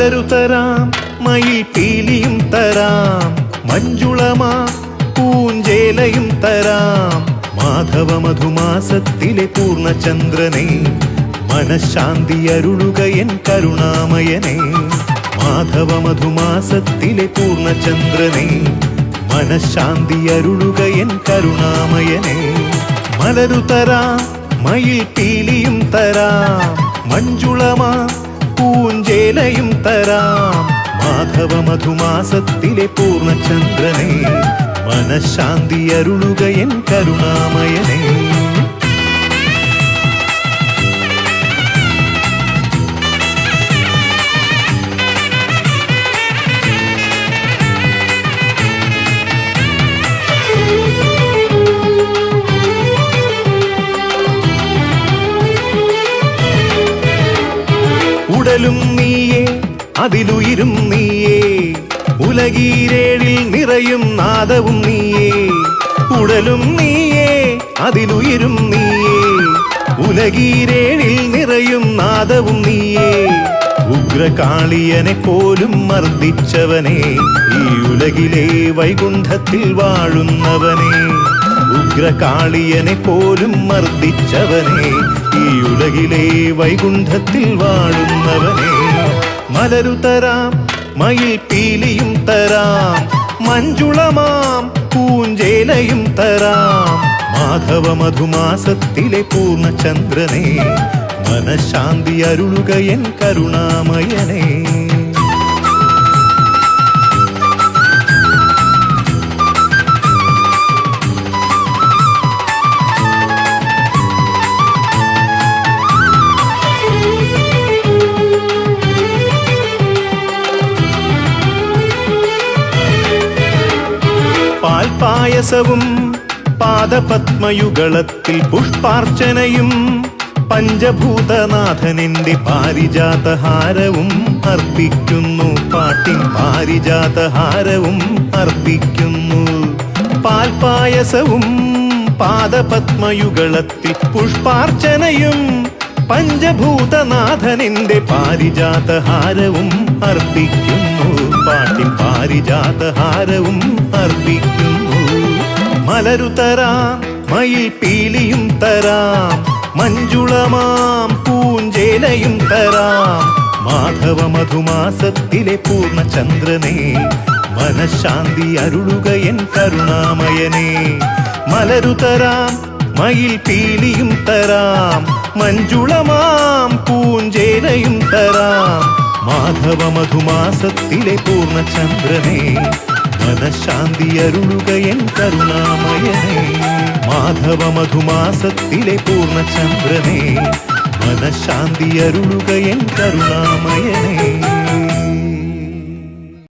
മലരു തരാം മയിൽ പീലിയും തരാം മഞ്ജുളമാ പൂഞ്ചേലയും തരാം മാധവ മധുമാസത്തിലെ പൂർണ്ണചന്ദ്രനെ മനഃശാന്തി അരുളുക എൻ കരുണാമയനെ മാധവ മധുമാസത്തിലെ പൂർണ്ണചന്ദ്രനെ മനഃശാന്തി അരുളുക എൻ കരുണാമയനെ മലരു തരാം മയിൽ പീലിയും തരാം മഞ്ജുളമാ പൂഞ്ചേലയും തരാം മാധവ മധുമാസത്തിലെ പൂർണ്ണചന്ദ്രനെ മനഃശാന്തി അരുളുക എൻ കരുണാമയനെ ഉടലും നീയേ അതിലുയിരും നീയേ ഉലകീരേഴിൽ നിറയും നാദവും നീയേ ഉടലും നീയേ അതിലുയിരും നീയേ ഉലകീരേഴിൽ നിറയും നാദവും നീയേ ഉഗ്രകാളിയനെ പോലും മർദ്ദിച്ചവനെ ഈ ഉലകിലെ വൈകുണ്ഠത്തിൽ വാഴുന്നവനെ ഉഗ്രകാളിയനെ പോലും മർദ്ദിച്ചവനെ ഈ ഉലകിലെ വൈകുണ്ഠത്തിൽ വാഴുന്നവനെ മലരു തരാം മയിൽ പീലിയും തരാം മഞ്ജുളമാം പൂഞ്ചേലയും തരാം മാധവ മധുമാസത്തിലെ പൂർണ്ണചന്ദ്രനെ മനഃശാന്തി അരുളുക എൻ കരുണാമയനെ പായസവും പാദപത്മയുഗളത്തിൽ പുഷ്പാർച്ചനയും പഞ്ചഭൂതനാഥനിന്റെ പാരിജാതഹാരവും അർപ്പിക്കുന്നു പാട്ടിൻ പാരിജാതഹാരവും അർപ്പിക്കുന്നു പാൽപായസവും പാദപത്മയുഗളത്തിൽ പുഷ്പാർച്ചനയും പഞ്ചഭൂതനാഥനിന്റെ പാരിജാതഹാരവും അർപ്പിക്കുന്നു പാട്ടിൻ പാരിജാതഹാരവും അർപ്പിക്കുന്നു മലരു തരാം മയിൽ പീലിയും തരാം മഞ്ജുളമാം പൂഞ്ചേലയും തരാം മാധവ മധുമാസത്തിലെ പൂർണ്ണചന്ദ്രനെ മനഃശാന്തി അരുളുക എൻ കരുണാമയനെ മലരു തരാം മയിൽ പീലിയും തരാം മഞ്ജുളമാം പൂഞ്ചേലയും തരാം മാധവ മധുമാസത്തിലെ പൂർണ്ണചന്ദ്രനെ മനഃശാന്തി അരുളുക എൻ കരുണാമയനെ മാധവ മധുമാസത്തിലെ പൂർണ്ണചന്ദ്രനെ മനഃശാന്തി അരുളുക എൻ കരുണാമയനെ